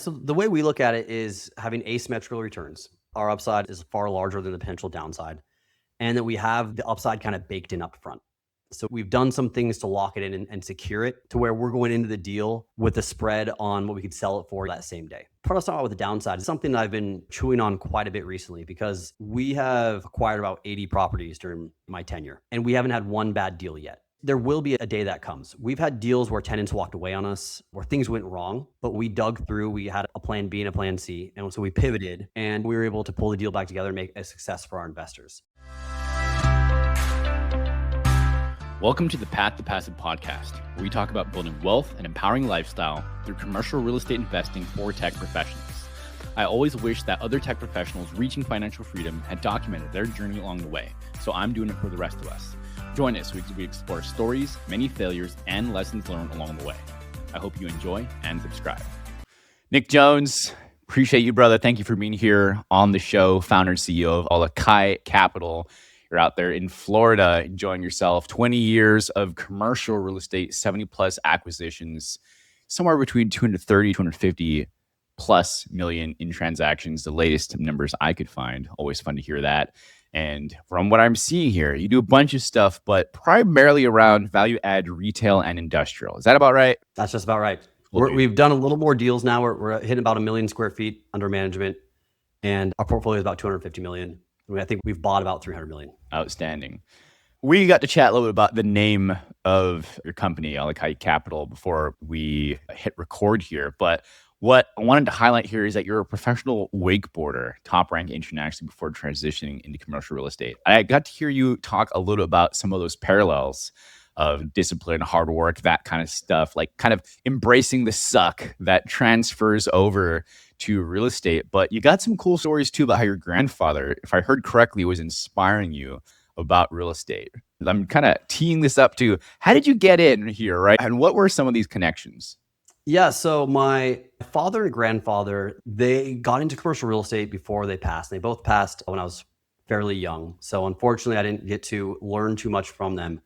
So the way we look at it is having asymmetrical returns. Our upside is far larger than the potential downside, and that we have the upside kind of baked in up front. So we've done some things to lock it in and secure it to where we're going into the deal with a spread on what we could sell it for that same day. Part of talking about with the downside is something that I've been chewing on quite a bit recently because we have acquired about 80 properties during my tenure, and we haven't had one bad deal yet. There will be a day that comes. We've had deals where tenants walked away on us, where things went wrong, but we dug through. We had a plan B and a plan C. And so we pivoted and we were able to pull the deal back together and make a success for our investors. Welcome to the Path to Passive podcast, where we talk about building wealth and empowering lifestyle through commercial real estate investing for tech professionals. I always wish that other tech professionals reaching financial freedom had documented their journey along the way, so I'm doing it for the rest of us. Join us as we explore stories, many failures, and lessons learned along the way. I hope you enjoy and subscribe. Nick Jones, appreciate you, brother. Thank you for being here on the show. Founder and CEO of Alakai Capital. You're out there in Florida enjoying yourself. 20 years of commercial real estate, 70 plus acquisitions, somewhere between 230, 250 plus million in transactions. The latest numbers I could find. Always fun to hear that. And from what I'm seeing here, you do a bunch of stuff, but primarily around value add retail and industrial. Is that about right? That's just about right. We've done a little more deals now. We're hitting about 1 million square feet under management, and our portfolio is about 250 million. I think we've bought about 300 million. Outstanding. We got to chat a little bit about the name of your company, Alakai Capital, before we hit record here. But what I wanted to highlight here is that you're a professional wakeboarder, top ranked internationally before transitioning into commercial real estate. I got to hear you talk a little about some of those parallels of discipline, hard work, that kind of stuff, like kind of embracing the suck that transfers over to real estate. But you got some cool stories too about how your grandfather, if I heard correctly, was inspiring you about real estate. I'm kind of teeing this up to how did you get in here, right? And what were some of these connections? Yeah, so my father and grandfather, they got into commercial real estate before they passed. They both passed when I was fairly young. So unfortunately, I didn't get to learn too much from them,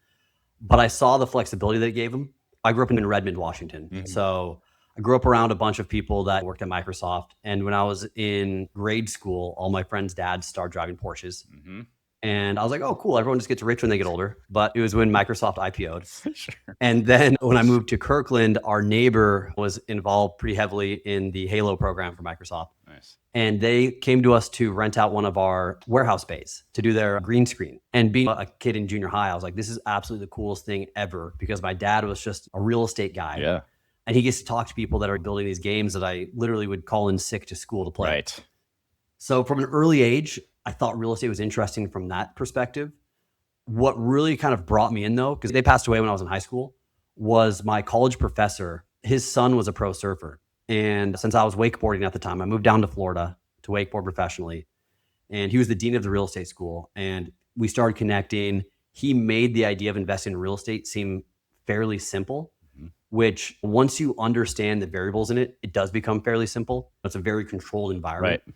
but I saw the flexibility that it gave them. I grew up in Redmond, Washington. Mm-hmm. So I grew up around a bunch of people that worked at Microsoft. And when I was in grade school, all my friends' dads started driving Porsches. Mm-hmm. And I was like, oh, cool. Everyone just gets rich when they get older. But it was when Microsoft IPO'd. Sure. And then when I moved to Kirkland, our neighbor was involved pretty heavily in the Halo program for Microsoft. Nice. And they came to us to rent out one of our warehouse bays to do their green screen. And being a kid in junior high, I was like, this is absolutely the coolest thing ever, because my dad was just a real estate guy. Yeah. And he gets to talk to people that are building these games that I literally would call in sick to school to play. Right. So from an early age, I thought real estate was interesting from that perspective. What really kind of brought me in, though, because they passed away when I was in high school, was my college professor. His son was a pro surfer. And since I was wakeboarding at the time, I moved down to Florida to wakeboard professionally. And he was the dean of the real estate school. And we started connecting. He made the idea of investing in real estate seem fairly simple, which once you understand the variables in it, it does become fairly simple. It's a very controlled environment. Right.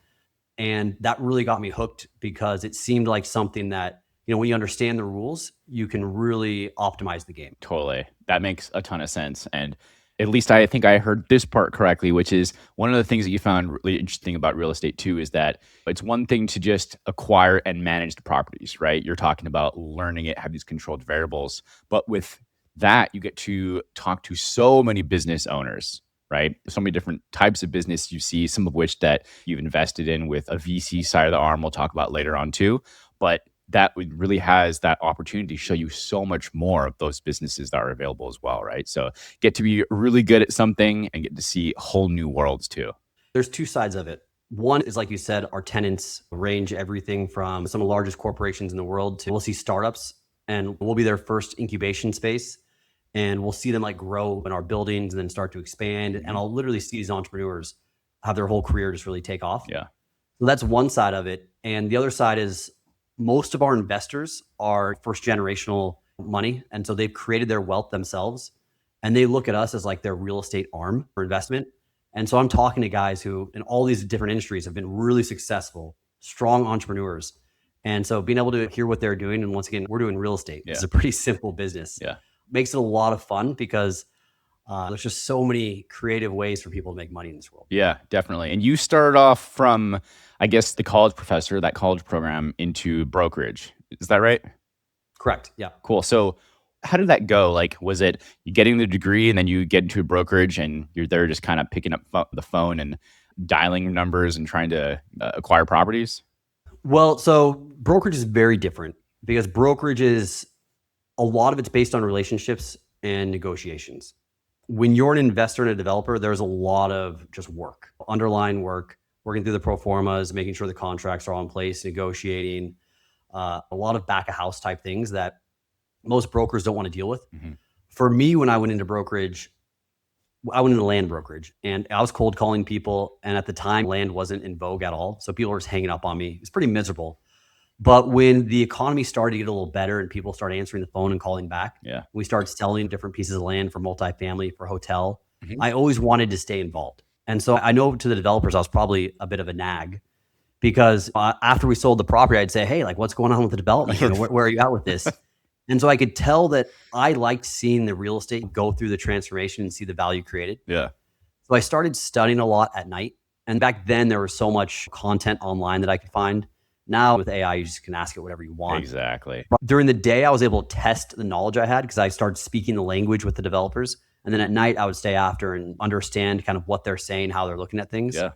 And that really got me hooked, because it seemed like something that, when you understand the rules, you can really optimize the game. Totally. That makes a ton of sense. And at least I think I heard this part correctly, which is one of the things that you found really interesting about real estate too, is that it's one thing to just acquire and manage the properties, right? You're talking about learning it, have these controlled variables. But with that, you get to talk to so many business owners, right? So many different types of business you see, some of which that you've invested in with a VC side of the arm we'll talk about later on too. But that really has that opportunity to show you so much more of those businesses that are available as well, right? So get to be really good at something and get to see whole new worlds too. There's two sides of it. One is, like you said, our tenants range everything from some of the largest corporations in the world to we'll see startups, and we'll be their first incubation space. And we'll see them grow in our buildings and then start to expand. And I'll literally see these entrepreneurs have their whole career just really take off. Yeah. So that's one side of it. And the other side is most of our investors are first generational money. And so they've created their wealth themselves. And they look at us as their real estate arm for investment. And so I'm talking to guys who in all these different industries have been really successful, strong entrepreneurs. And so being able to hear what they're doing. And once again, we're doing real estate. Yeah. It's a pretty simple business. Yeah. Makes it a lot of fun, because There's just so many creative ways for people to make money in this world. Yeah, definitely. And you started off from, I guess, the college professor, that college program, into brokerage. Is that right? Correct. Yeah. Cool. So how did that go? Like, was it you getting the degree and then you get into a brokerage and you're there just kind of picking up the phone and dialing numbers and trying to acquire properties? Well, so brokerage is very different because brokerage is a lot of it's based on relationships and negotiations. When you're an investor and a developer, there's a lot of just work, underlying work, working through the pro formas, making sure the contracts are all in place, negotiating, a lot of back of house type things that most brokers don't want to deal with. Mhm. For me, when I went into brokerage, I went into land brokerage and I was cold calling people. And at the time, land wasn't in vogue at all. So people were just hanging up on me. It's pretty miserable. But when the economy started to get a little better and people started answering the phone and calling back, Yeah. we started selling different pieces of land for multifamily, for hotel. Mhm. I always wanted to stay involved. And so I know to the developers, I was probably a bit of a nag because after we sold the property, I'd say, hey, like, what's going on with the development? Where are you at with this? And so I could tell that I liked seeing the real estate go through the transformation and see the value created. Yeah. So I started studying a lot at night. And back then, there was so much content online that I could find. Now with AI, you just can ask it whatever you want. Exactly. But during the day, I was able to test the knowledge I had because I started speaking the language with the developers. And then at night, I would stay after and understand kind of what they're saying, how they're looking at things. Yeah.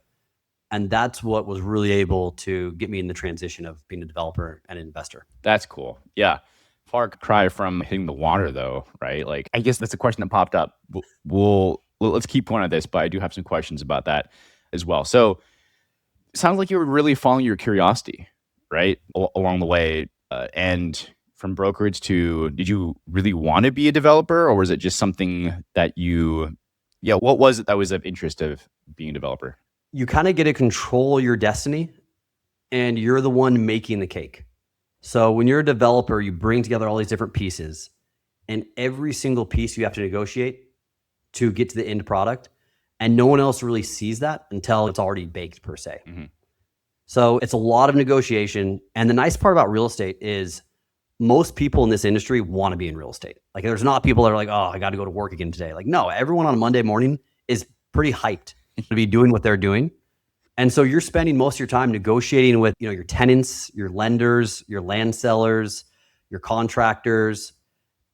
And that's what was really able to get me in the transition of being a developer and an investor. That's cool. Yeah. Far cry from hitting the water though, right? Like, I guess that's a question that popped up. Let's keep going at this, but I do have some questions about that as well. So it sounds like you were really following your curiosity, right? Along the way. And from brokerage to, did you really want to be a developer or was it just something that what was it that was of interest of being a developer? You kind of get to control your destiny and you're the one making the cake. So when you're a developer, you bring together all these different pieces and every single piece you have to negotiate to get to the end product. And no one else really sees that until it's already baked per se. Mhm. So it's a lot of negotiation. And the nice part about real estate is most people in this industry want to be in real estate. Like there's not people that are like, oh, I got to go to work again today. Like, no, everyone on a Monday morning is pretty hyped to be doing what they're doing. And so you're spending most of your time negotiating with, your tenants, your lenders, your land sellers, your contractors,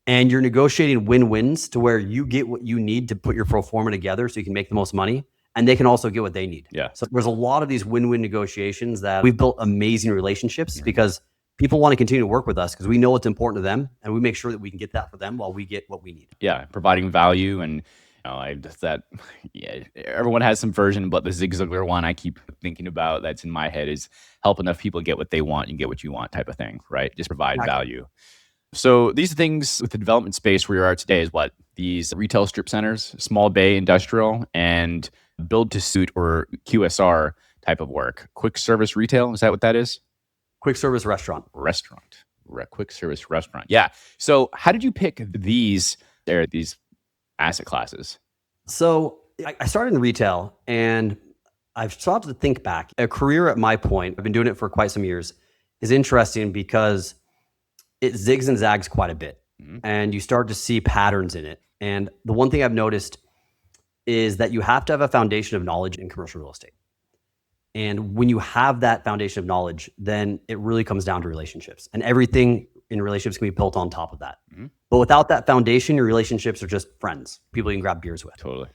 and you're negotiating win-wins to where you get what you need to put your pro forma together so you can make the most money and they can also get what they need. Yeah. So there's a lot of these win-win negotiations that we've built amazing relationships because people want to continue to work with us because we know it's important to them and we make sure that we can get that for them while we get what we need. Yeah. Providing value and everyone has some version, but the Zig Ziglar one I keep thinking about that's in my head is help enough people get what they want and get what you want type of thing, right? Just provide value. So these things with the development space where you are today is what? These retail strip centers, small bay industrial, and build to suit or QSR type of work. Quick service retail, is that what that is? Quick service restaurant. Quick service restaurant. Yeah. So how did you pick these asset classes? So I started in retail and I've started to think back. A career at my point, I've been doing it for quite some years, is interesting because it zigs and zags quite a bit. Mhm. And you start to see patterns in it. And the one thing I've noticed is that you have to have a foundation of knowledge in commercial real estate. And when you have that foundation of knowledge, then it really comes down to relationships. And everything in relationships can be built on top of that. Mhm. But without that foundation, your relationships are just friends, people you can grab beers with. Totally.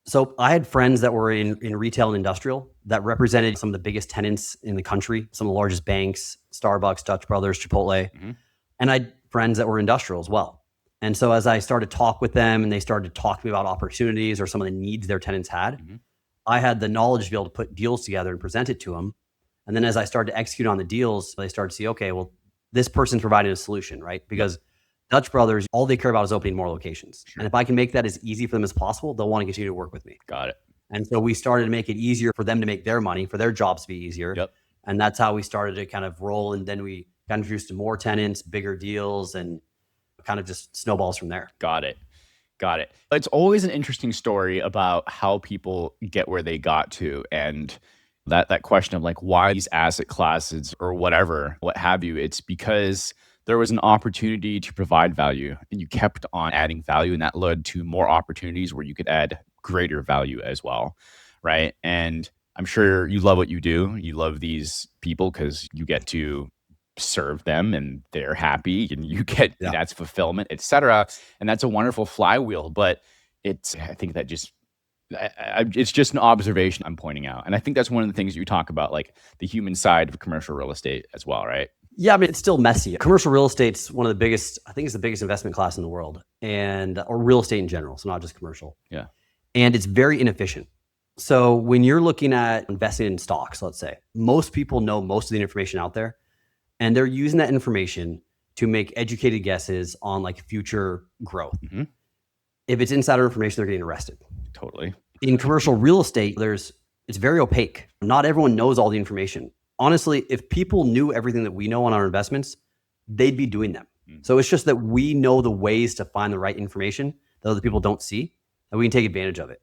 So I had friends that were in retail and industrial that represented some of the biggest tenants in the country, some of the largest banks, Starbucks, Dutch Brothers, Chipotle. Mhm. And I had friends that were industrial as well. And so as I started to talk with them and they started to talk to me about opportunities or some of the needs their tenants had, Mhm. I had the knowledge to be able to put deals together and present it to them. And then as I started to execute on the deals, they started to see, okay, well, this person's providing a solution, right? Because Dutch Brothers, all they care about is opening more locations. Sure. And if I can make that as easy for them as possible, they'll want to continue to work with me. Got it. And so we started to make it easier for them to make their money, for their jobs to be easier. Yep. And that's how we started to kind of roll. And then we got introduced to more tenants, bigger deals, and kind of just snowballs from there. Got it. It's always an interesting story about how people get where they got to. And that question of like, why these asset classes or whatever, what have you, it's because there was an opportunity to provide value and you kept on adding value, and that led to more opportunities where you could add greater value as well, right? And I'm sure you love what you do. You love these people because you get to serve them and they're happy and you get Yeah. that's fulfillment, etc. And that's a wonderful flywheel. But I think that just it's just an observation I'm pointing out. And I think that's one of the things you talk about, like the human side of commercial real estate as well, right? Yeah, I mean, it's still messy. Commercial real estate's one of the biggest, I think it's the biggest investment class in the world, or real estate in general, so not just commercial. Yeah. And it's very inefficient. So when you're looking at investing in stocks, let's say, most people know most of the information out there, and they're using that information to make educated guesses on like future growth. Mm-hmm. If it's insider information, they're getting arrested. Totally. In commercial real estate, it's very opaque. Not everyone knows all the information. Honestly, if people knew everything that we know on our investments, they'd be doing them. So it's just that we know the ways to find the right information that other people don't see, and we can take advantage of it.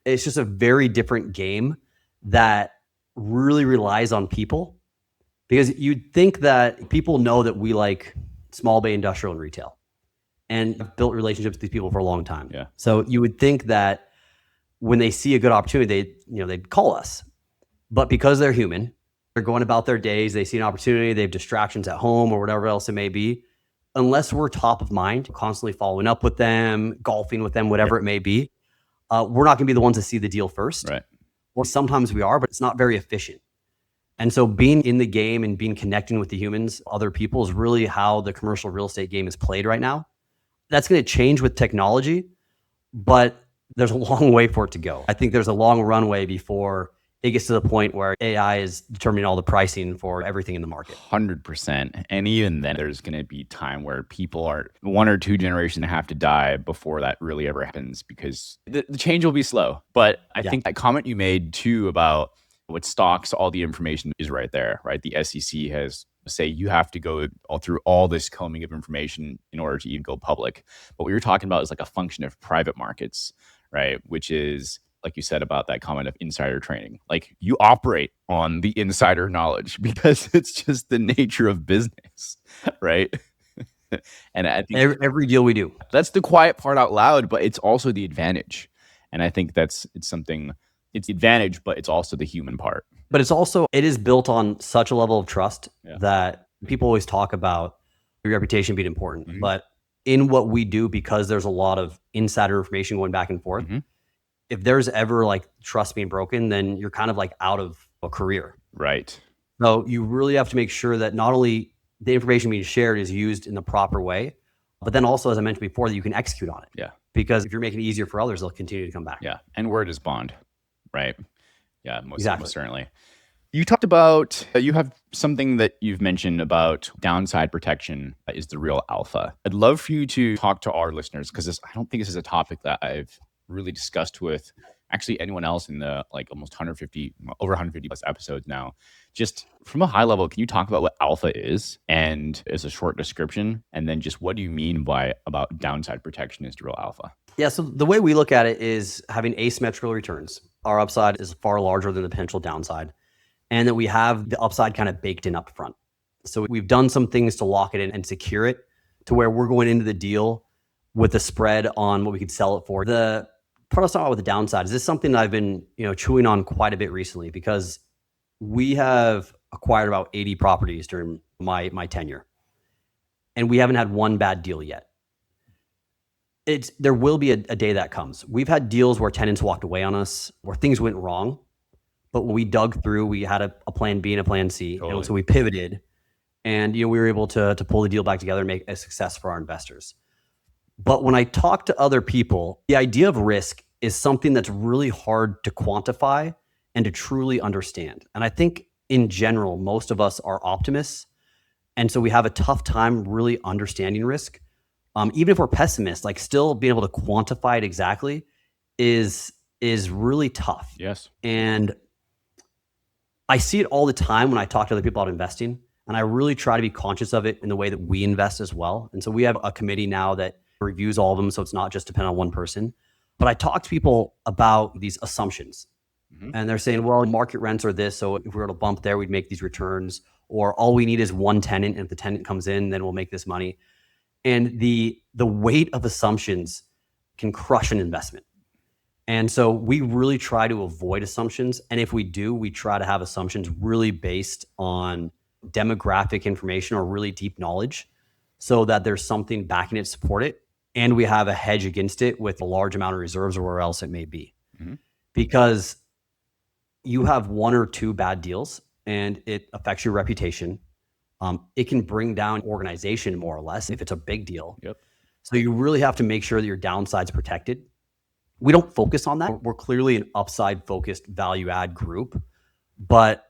It's just a very different game that really relies on people, because you'd think that people know that we like small bay industrial and retail, and I've built relationships with these people for a long time. Yeah. So you would think that when they see a good opportunity, they'd call us. But because they're human, they're going about their days, they see an opportunity, they have distractions at home or whatever else it may be. Unless we're top of mind, constantly following up with them, golfing with them, whatever it may be, we're not going to be the ones to see the deal first. Right. Or sometimes we are, but it's not very efficient. And so being in the game and connecting with the humans, other people, is really how the commercial real estate game is played right now. That's going to change with technology, but there's a long way for it to go. I think there's a long runway before it gets to the point where AI is determining all the pricing for everything in the market. 100%. And even then, there's going to be time where people are one or two generations have to die before that really ever happens, because the change will be slow. But I think that comment you made too about what stocks, all the information is right there, right? The SEC has say you have to go all through all this combing of information in order to even go public. But what you're talking about is like a function of private markets, right? Which is, like you said about that comment of insider trading. Like, you operate on the insider knowledge because it's just the nature of business, right? And I think every deal we do, that's the quiet part out loud, but it's also the advantage. And I think it's the advantage, but it's also the human part. But it is built on such a level of trust that people always talk about your reputation being important. Mm-hmm. But in what we do, because there's a lot of insider information going back and forth, mm-hmm. if there's ever like trust being broken, then you're kind of like out of a career. Right. So you really have to make sure that not only the information being shared is used in the proper way, but then also, as I mentioned before, that you can execute on it. Yeah. Because if you're making it easier for others, they'll continue to come back. Yeah. And word is bond. Right. Yeah, most certainly. You talked about, you have something that you've mentioned about downside protection is the real alpha. I'd love for you to talk to our listeners, because I don't think this is a topic that I've really discussed with actually anyone else in the almost over 150 plus episodes now. Just from a high level, can you talk about what alpha is, and as a short description, and then just what do you mean about downside protection is the real alpha? Yeah, so the way we look at it is having asymmetrical returns. Our upside is far larger than the potential downside, and that we have the upside kind of baked in up front. So we've done some things to lock it in and secure it to where we're going into the deal with a spread on what we could sell it for. The part I was talking about with the downside is this something that I've been chewing on quite a bit recently, because we have acquired about 80 properties during my tenure, and we haven't had one bad deal yet. There will be a day that comes. We've had deals where tenants walked away on us, where things went wrong, but when we dug through, we had a plan B and a plan C. Totally. And so we pivoted, and we were able to pull the deal back together and make a success for our investors. But when I talk to other people, the idea of risk is something that's really hard to quantify and to truly understand. And I think in general, most of us are optimists, and so we have a tough time really understanding risk. Even if we're pessimists, still being able to quantify it exactly is really tough. Yes. And I see it all the time when I talk to other people about investing, and I really try to be conscious of it in the way that we invest as well. And so we have a committee now that reviews all of them, so it's not just dependent on one person. But I talk to people about these assumptions. And they're saying, well, market rents are this, so if we were to bump there, we'd make these returns. Or all we need is one tenant, and if the tenant comes in, then we'll make this money. And the weight of assumptions can crush an investment. And so we really try to avoid assumptions. And if we do, we try to have assumptions really based on demographic information or really deep knowledge so that there's something backing it to support it. And we have a hedge against it with a large amount of reserves or where else it may be. Because you have one or two bad deals and it affects your reputation. It can bring down organization more or less if it's a big deal. So you really have to make sure that your downside's protected. We don't focus on that. We're clearly an upside focused value add group, but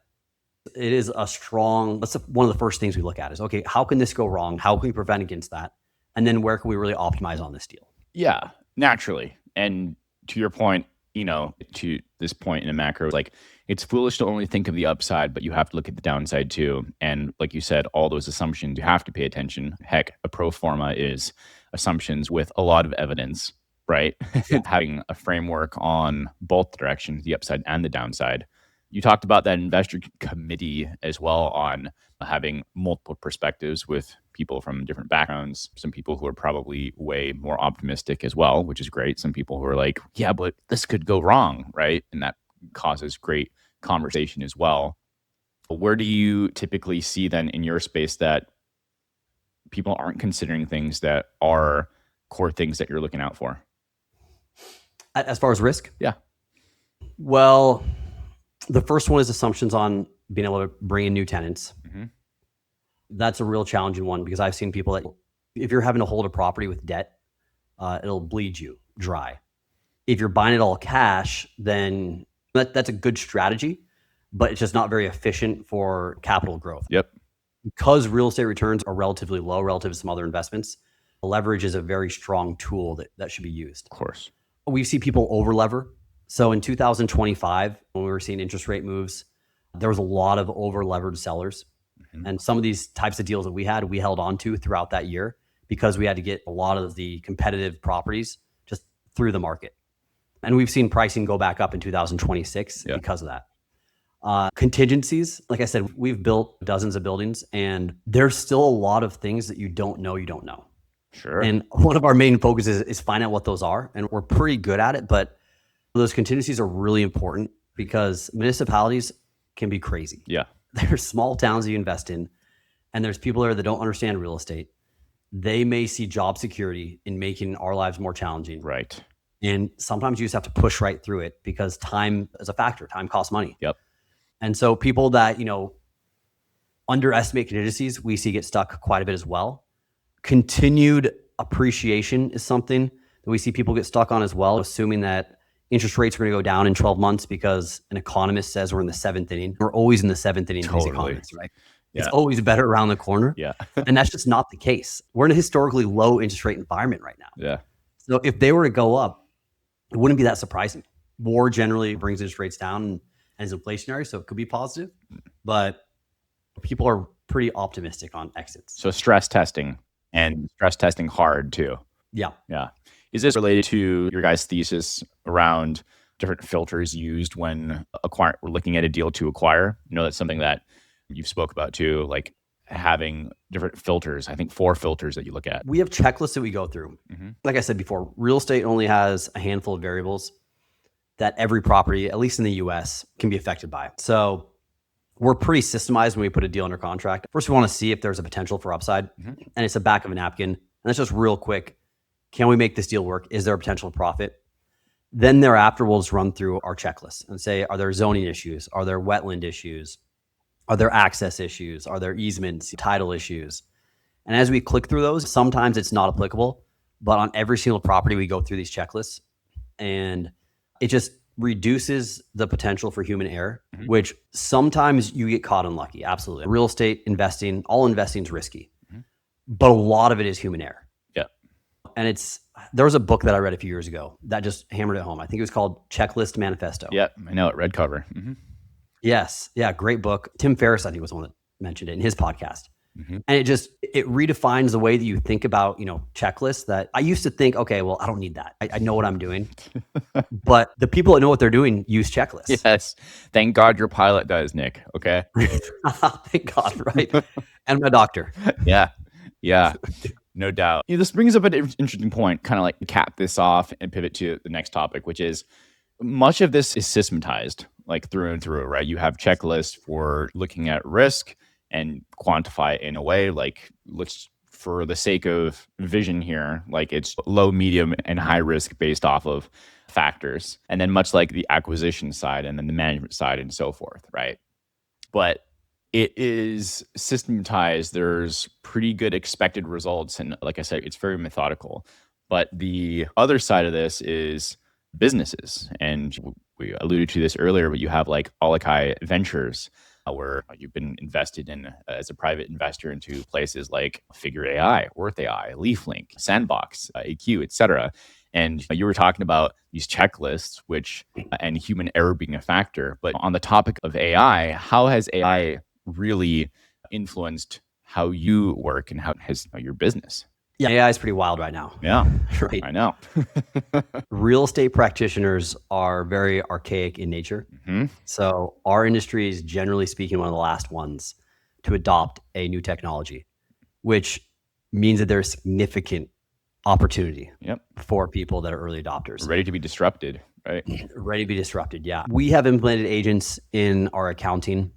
it is that's one of the first things we look at is, okay, how can this go wrong? How can we prevent against that? And then where can we really optimize on this deal? Yeah, naturally. And to your point, to this point in a macro, like it's foolish to only think of the upside, but you have to look at the downside too. And like you said, all those assumptions, you have to pay attention. Heck, a pro forma is assumptions with a lot of evidence, right? Having a framework on both directions, the upside and the downside. You talked about that investor committee as well on having multiple perspectives with people from different backgrounds, some people who are probably way more optimistic as well, which is great. Some people who are like, yeah, but this could go wrong, right? And that causes great conversation as well. But where do you typically see then in your space that people aren't considering things that are core things that you're looking out for? As far as risk? Yeah. Well, the first one is assumptions on being able to bring in new tenants. That's a real challenging one because I've seen people that if you're having to hold a property with debt, it'll bleed you dry. If you're buying it all cash, then that's a good strategy, but it's just not very efficient for capital growth. Because real estate returns are relatively low relative to some other investments, leverage is a very strong tool that should be used. Of course. We see people over-lever. So in 2025, when we were seeing interest rate moves, there was a lot of over-levered sellers. And some of these types of deals that we held on to throughout that year because we had to get a lot of the competitive properties just through the market. And we've seen pricing go back up in 2026 because of that. Contingencies, like I said, we've built dozens of buildings and there's still a lot of things that you don't know. Sure. And one of our main focuses is find out what those are. And we're pretty good at it, but those contingencies are really important because municipalities can be crazy. There's small towns that you invest in, and there's people there that don't understand real estate. They may see job security in making our lives more challenging. Right. And sometimes you just have to push right through it because time is a factor. Time costs money. And so people that, underestimate contingencies, we see get stuck quite a bit as well. Continued appreciation is something that we see people get stuck on as well, assuming that interest rates are going to go down in 12 months because an economist says we're in the seventh inning. We're always in the seventh inning of these economists, right? It's always better around the corner. And that's just not the case. We're in a historically low interest rate environment right now. So if they were to go up, it wouldn't be that surprising. War generally brings interest rates down and is inflationary, so it could be positive. But people are pretty optimistic on exits. So stress testing and stress testing hard too. Yeah. Is this related to your guys' thesis around different filters used when we're looking at a deal to acquire? That's something that you've spoke about too, like having different filters. I think 4 filters that you look at. We have checklists that we go through. Like I said before, real estate only has a handful of variables that every property, at least in the US, can be affected by. So we're pretty systemized when we put a deal under contract. First, we want to see if there's a potential for upside, and it's the back of a napkin. And that's just real quick. Can we make this deal work? Is there a potential profit? Then thereafter, we'll just run through our checklist and say, are there zoning issues? Are there wetland issues? Are there access issues? Are there easements, title issues? And as we click through those, sometimes it's not applicable, but on every single property, we go through these checklists and it just reduces the potential for human error, which sometimes you get caught unlucky. Absolutely. Real estate investing, all investing is risky, but a lot of it is human error. And there was a book that I read a few years ago that just hammered it home. I think it was called Checklist Manifesto. I know it. Red cover. Yes. Yeah. Great book. Tim Ferriss, I think, was the one that mentioned it in his podcast. Mhm. And it redefines the way that you think about, checklists. That I used to think, okay, well, I don't need that. I know what I'm doing. But the people that know what they're doing use checklists. Yes. Thank God your pilot does, Nick. Okay. Thank God, right? And my doctor. Yeah. Yeah. No doubt. This brings up an interesting point, kind of like cap this off and pivot to the next topic, which is much of this is systematized, like through and through, right? You have checklists for looking at risk and quantify it in a way, like let's, for the sake of vision here, like it's low, medium, and high risk based off of factors. And then much like the acquisition side and then the management side and so forth, right? But it is systematized. There's pretty good expected results. And like I said, it's very methodical. But the other side of this is businesses. And we alluded to this earlier, but you have like Alakai Ventures, where you've been invested in as a private investor into places like Figure AI, Worth AI, LeafLink, Sandbox, AQ, et cetera. And you were talking about these checklists, which and human error being a factor. But on the topic of AI, how has AI really influenced how you work and how has your business? Yeah, AI is pretty wild right now. Yeah, Right. I know. Real estate practitioners are very archaic in nature. Mhm. So our industry is, generally speaking, one of the last ones to adopt a new technology, which means that there's significant opportunity Yep. for people that are early adopters. Ready to be disrupted, right? Ready to be disrupted, yeah. We have implemented agents in our accounting,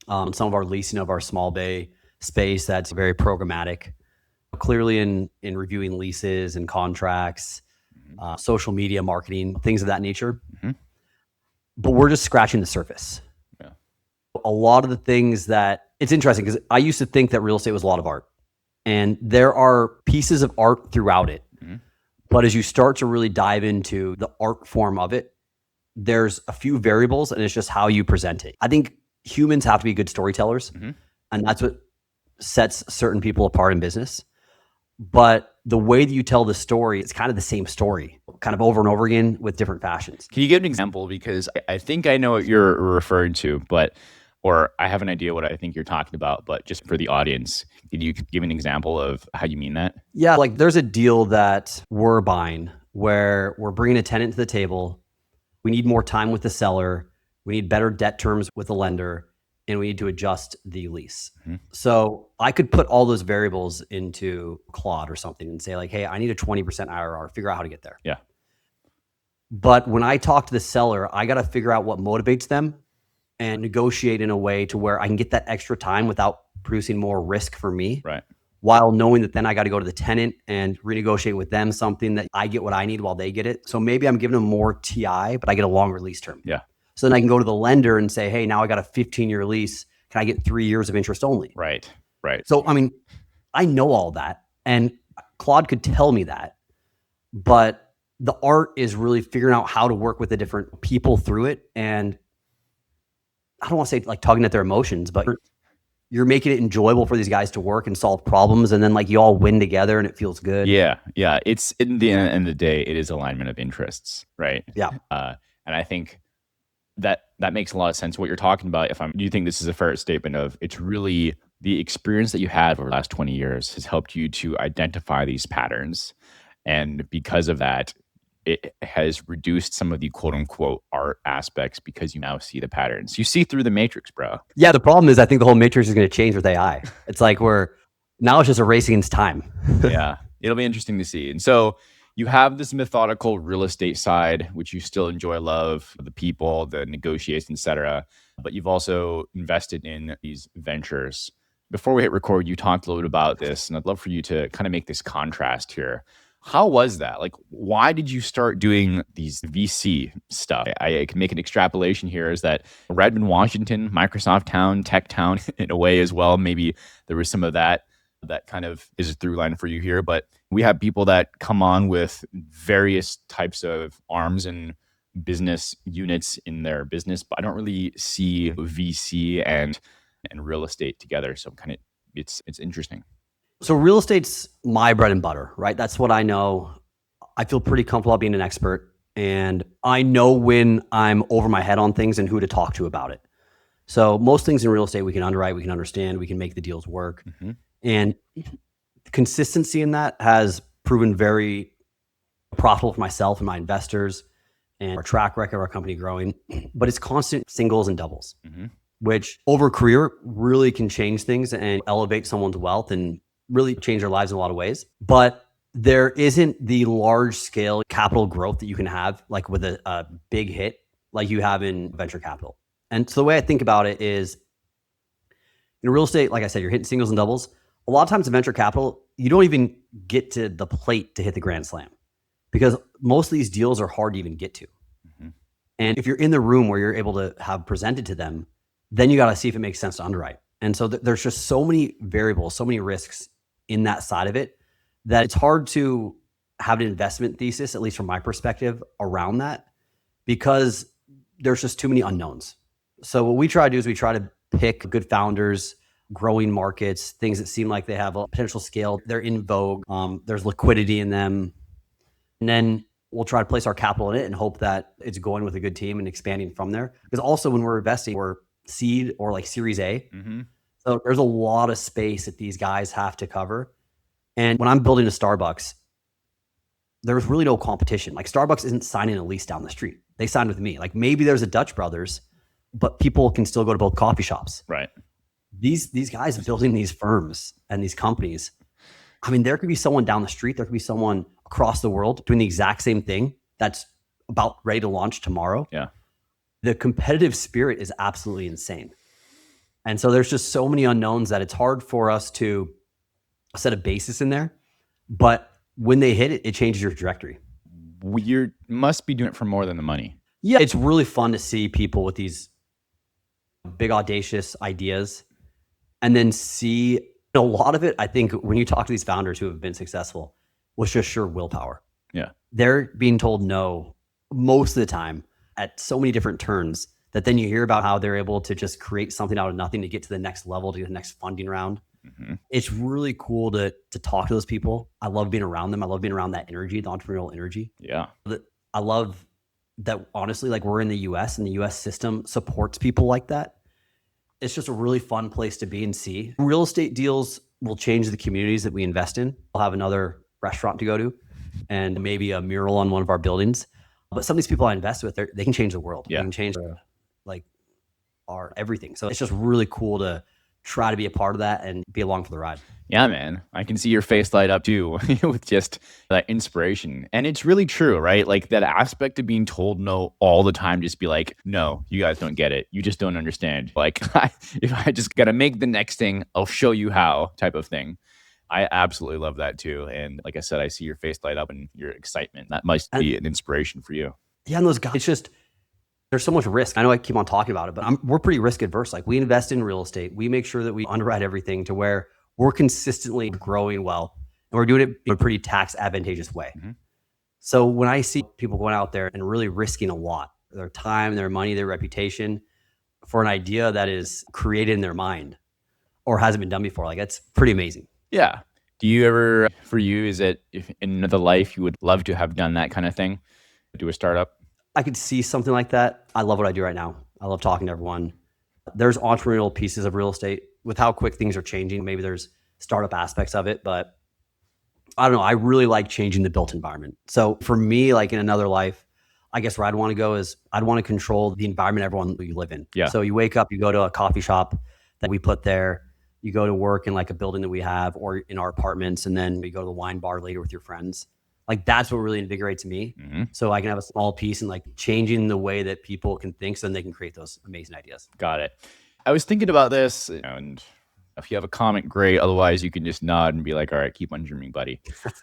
some of our leasing of our small bay space that's very programmatic. Clearly in reviewing leases and contracts, social media marketing, things of that nature. Mhm. But we're just scratching the surface. Yeah. A lot of the things that, it's interesting because I used to think that real estate was a lot of art. And there are pieces of art throughout it. Mhm. But as you start to really dive into the art form of it, there's a few variables and it's just how you present it. I think humans have to be good storytellers. Mhm. And that's what sets certain people apart in business. But the way that you tell the story, it's kind of the same story, kind of over and over again with different fashions. Can you give an example? Because I think I know what you're referring to, or I have an idea what I think you're talking about, but just for the audience, can you give an example of how you mean that? Yeah, like there's a deal that we're buying where we're bringing a tenant to the table. We need more time with the seller. We need better debt terms with the lender, and we need to adjust the lease. Mhm. So I could put all those variables into Claude or something and say like, hey, I need a 20% IRR, figure out how to get there. Yeah. But when I talk to the seller, I got to figure out what motivates them and negotiate in a way to where I can get that extra time without producing more risk for me. Right. While knowing that then I got to go to the tenant and renegotiate with them something that I get what I need while they get it. So maybe I'm giving them more TI, but I get a longer lease term. Yeah. So then I can go to the lender and say, hey, now I got a 15-year lease. Can I get 3 years of interest only? Right. Right. So, I mean, I know all that. And Claude could tell me that. But the art is really figuring out how to work with the different people through it. And I don't want to say like tugging at their emotions, but you're making it enjoyable for these guys to work and solve problems. And then like you all win together and it feels good. Yeah. Yeah. It's in the end of the day, it is alignment of interests. Right. Yeah. And I think that makes a lot of sense what you're talking about. Do you think this is a fair statement of it's really the experience that you had over the last 20 years has helped you to identify these patterns. And because of that, it has reduced some of the quote unquote art aspects because you now see the patterns. You see through the matrix, bro. Yeah. The problem is I think the whole matrix is going to change with AI. It's like now it's just a race against time. Yeah. It'll be interesting to see. And so you have this methodical real estate side, which you still enjoy, love the people, the negotiations, et cetera. But you've also invested in these ventures. Before we hit record, you talked a little bit about this, and I'd love for you to kind of make this contrast here. How was that? Like, why did you start doing these VC stuff? I can make an extrapolation here is that Redmond, Washington, Microsoft town, tech town in a way as well. Maybe there was some of that kind of is a through line for you here. But we have people that come on with various types of arms and business units in their business, but I don't really see VC and real estate together. So it's interesting. So real estate's my bread and butter, right? That's what I know. I feel pretty comfortable being an expert, and I know when I'm over my head on things and who to talk to about it. So most things in real estate we can underwrite, we can understand, we can make the deals work. And consistency in that has proven very profitable for myself and my investors and our track record of our company growing. But it's constant singles and doubles, which over a career really can change things and elevate someone's wealth and really change their lives in a lot of ways. But there isn't the large scale capital growth that you can have like with a big hit like you have in venture capital. And so the way I think about it is in real estate, like I said, you're hitting singles and doubles. A lot of times in venture capital, you don't even get to the plate to hit the grand slam because most of these deals are hard to even get to. And if you're in the room where you're able to have presented to them, then you got to see if it makes sense to underwrite. And so there's just so many variables, so many risks in that side of it that it's hard to have an investment thesis, at least from my perspective, around that because there's just too many unknowns. So what we try to do is we try to pick good founders, growing markets, things that seem like they have a potential scale. They're in vogue. There's liquidity in them. And then we'll try to place our capital in it and hope that it's going with a good team and expanding from there. Because also when we're investing, we're seed or like Series A. So there's a lot of space that these guys have to cover. And when I'm building a Starbucks, there's really no competition. Like Starbucks isn't signing a lease down the street. They signed with me. Like maybe there's a Dutch Brothers, but people can still go to both coffee shops. Right. These guys building these firms and these companies, I mean, there could be someone down the street, there could be someone across the world doing the exact same thing that's about ready to launch tomorrow. Yeah. The competitive spirit is absolutely insane. And so there's just so many unknowns that it's hard for us to set a basis in there. But when they hit it, it changes your trajectory. You must be doing it for more than the money. Yeah, it's really fun to see people with these big audacious ideas and then see a lot of it. I think when you talk to these founders who have been successful was just sheer willpower. Yeah. They're being told no most of the time at so many different turns that then you hear about how they're able to just create something out of nothing to get to the next level, to get the next funding round. It's really cool to talk to those people. I love being around them. I love being around that energy, the entrepreneurial energy. Yeah. I love that honestly, like we're in the US and the US system supports people like that. It's just a really fun place to be and see. Real estate deals will change the communities that we invest in. We'll have another restaurant to go to and maybe a mural on one of our buildings. But some of these people I invest with, they can change the world. Yeah. They can change like our everything. So it's just really cool to try to be a part of that and be along for the ride. Yeah, man. I can see your face light up too with just that inspiration. And it's really true, right? Like that aspect of being told no all the time, just be like, no, you guys don't get it. You just don't understand. Like if I just got to make the next thing, I'll show you how type of thing. I absolutely love that too. And like I said, I see your face light up and your excitement. That must be an inspiration for you. Yeah, and those guys, it's just, there's so much risk. I know I keep on talking about it, but we're pretty risk adverse. Like we invest in real estate. We make sure that we underwrite everything to where we're consistently growing well, and we're doing it in a pretty tax advantageous way. So when I see people going out there and really risking a lot, their time, their money, their reputation for an idea that is created in their mind or hasn't been done before, like that's pretty amazing. Yeah. Do you ever, for you, is it if in another life you would love to have done that kind of thing? Do a startup? I could see something like that. I love what I do right now. I love talking to everyone. There's entrepreneurial pieces of real estate with how quick things are changing. Maybe there's startup aspects of it, but I don't know. I really like changing the built environment. So for me, like in another life, I guess where I'd want to go is I'd want to control the environment everyone you live in. Yeah. So you wake up, you go to a coffee shop that we put there. You go to work in like a building that we have or in our apartments, and then you go to the wine bar later with your friends. Like that's what really invigorates me. So I can have a small piece in like changing the way that people can think so then they can create those amazing ideas. Got it. I was thinking about this, and if you have a comment, great. Otherwise, you can just nod and be like, all right, keep on dreaming, buddy.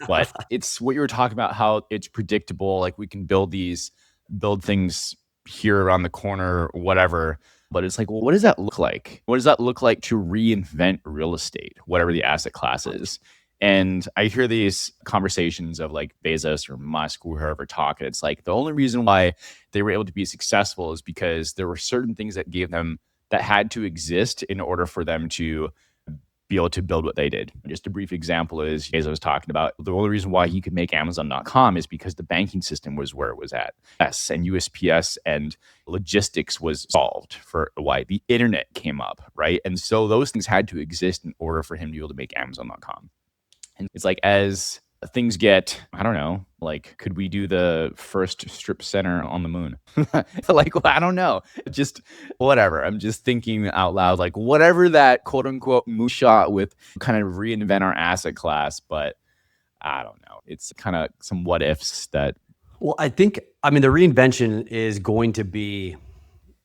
But it's what you were talking about, how it's predictable. Like we can build things here around the corner, or whatever. But it's like, well, what does that look like? What does that look like to reinvent real estate, whatever the asset class is? And I hear these conversations of like Bezos or Musk or whoever talk. And it's like the only reason why they were able to be successful is because there were certain things that gave them that had to exist in order for them to be able to build what they did. Just a brief example is, as I was talking about, the only reason why he could make Amazon.com is because the banking system was where it was at. Yes, and USPS and logistics was solved for why the internet came up, right? And so those things had to exist in order for him to be able to make Amazon.com. And it's like, as things get, I don't know, like, could we do the first strip center on the moon? Like, well, I don't know. Just whatever. I'm just thinking out loud, like, whatever that quote unquote moonshot with kind of reinvent our asset class. But I don't know. It's kind of some what ifs that. Well, I think, the reinvention is going to be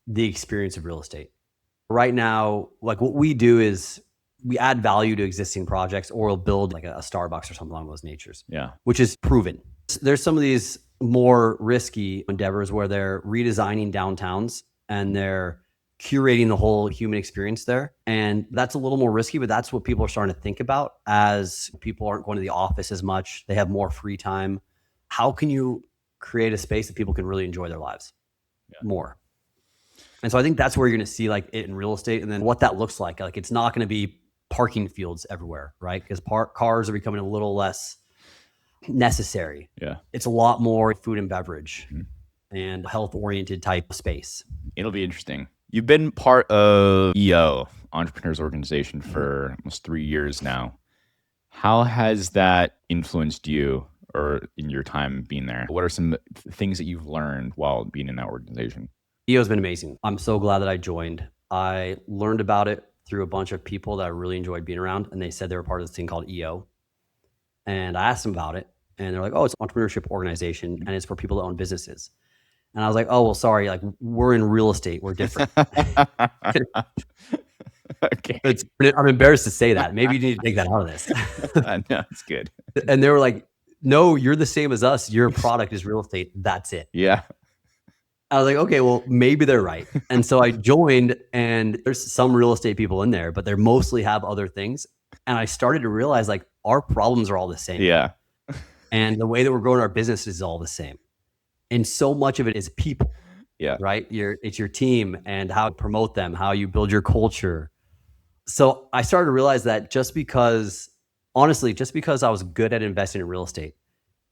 the experience of real estate. Right now, like, what we do is we add value to existing projects, or we'll build like a Starbucks or something along those natures. Yeah. Which is proven. There's some of these more risky endeavors where they're redesigning downtowns and they're curating the whole human experience there. And that's a little more risky, but that's what people are starting to think about as people aren't going to the office as much. They have more free time. How can you create a space that people can really enjoy their lives more? And so I think that's where you're going to see like it in real estate, and then what that looks like. Like, it's not going to be parking fields everywhere, right? Because cars are becoming a little less necessary. Yeah. It's a lot more food and beverage and health-oriented type space. It'll be interesting. You've been part of EO, Entrepreneurs Organization, for almost 3 years now. How has that influenced you or in your time being there? What are some things that you've learned while being in that organization? EO has been amazing. I'm so glad that I joined. I learned about it through a bunch of people that I really enjoyed being around, and they said they were part of this thing called EO. And I asked them about it, and they're like, oh, it's an entrepreneurship organization, and it's for people that own businesses. And I was like, oh, well, sorry, like, we're in real estate. We're different. Okay. I'm embarrassed to say that. Maybe you need to take that out of this. No, it's good. And they were like, no, you're the same as us. Your product is real estate. That's it. Yeah. I was like, okay, well, maybe they're right. And so I joined, and there's some real estate people in there, but they mostly have other things. And I started to realize, like, our problems are all the same. Yeah. And the way that we're growing our business is all the same. And so much of it is people. Yeah. Right? It's your team and how you promote them, how you build your culture. So I started to realize that just because I was good at investing in real estate,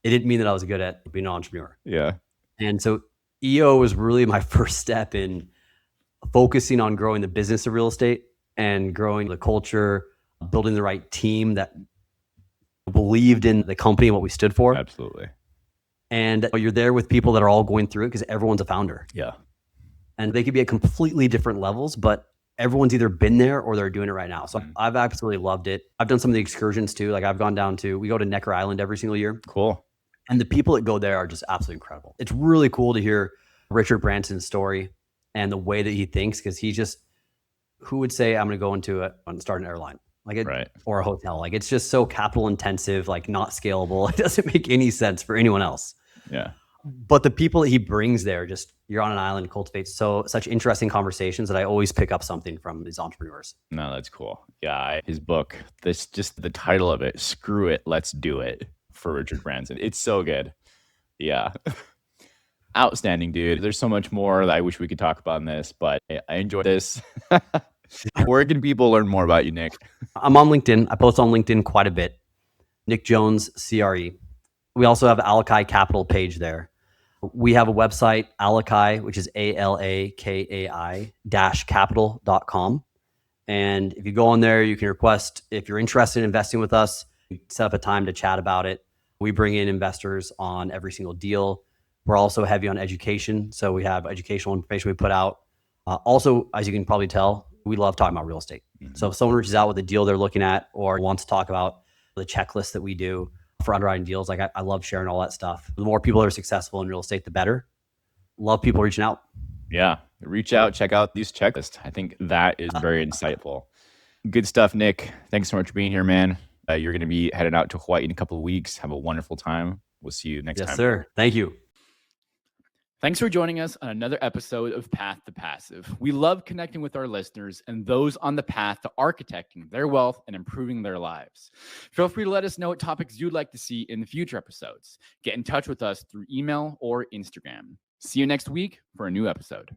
it didn't mean that I was good at being an entrepreneur. Yeah. And so EO was really my first step in focusing on growing the business of real estate and growing the culture, building the right team that believed in the company and what we stood for. Absolutely. And you're there with people that are all going through it because everyone's a founder. Yeah. And they could be at completely different levels, but everyone's either been there or they're doing it right now. So I've absolutely loved it. I've done some of the excursions too. Like, we go to Necker Island every single year. Cool. And the people that go there are just absolutely incredible. It's really cool to hear Richard Branson's story and the way that he thinks, because who would say I'm going to go and start an airline or a hotel? Like, it's just so capital intensive, like, not scalable. It doesn't make any sense for anyone else. Yeah. But the people that he brings there, just, you're on an island, cultivates such interesting conversations that I always pick up something from these entrepreneurs. No, that's cool. Yeah. His book, just the title of it, Screw It, Let's Do It, for Richard Branson. It's so good. Yeah. Outstanding, dude. There's so much more that I wish we could talk about in this, but I enjoy this. Where can people learn more about you, Nick? I'm on LinkedIn. I post on LinkedIn quite a bit. Nick Jones, CRE. We also have Alakai Capital page there. We have a website, Alakai, which is ALAKAI -capital.com. And if you go on there, you can request, if you're interested in investing with us, set up a time to chat about it. We bring in investors on every single deal. We're also heavy on education. So we have educational information we put out. Also, as you can probably tell, we love talking about real estate. So if someone reaches out with a deal they're looking at or wants to talk about the checklist that we do for underwriting deals, like, I love sharing all that stuff. The more people that are successful in real estate, the better. Love people reaching out. Yeah. Reach out, check out these checklists. I think that is very insightful. Good stuff, Nick. Thanks so much for being here, man. You're going to be heading out to Hawaii in a couple of weeks. Have a wonderful time. We'll see you next time. Yes, sir. Thank you. Thanks for joining us on another episode of Path to Passive. We love connecting with our listeners and those on the path to architecting their wealth and improving their lives. Feel free to let us know what topics you'd like to see in the future episodes. Get in touch with us through email or Instagram. See you next week for a new episode.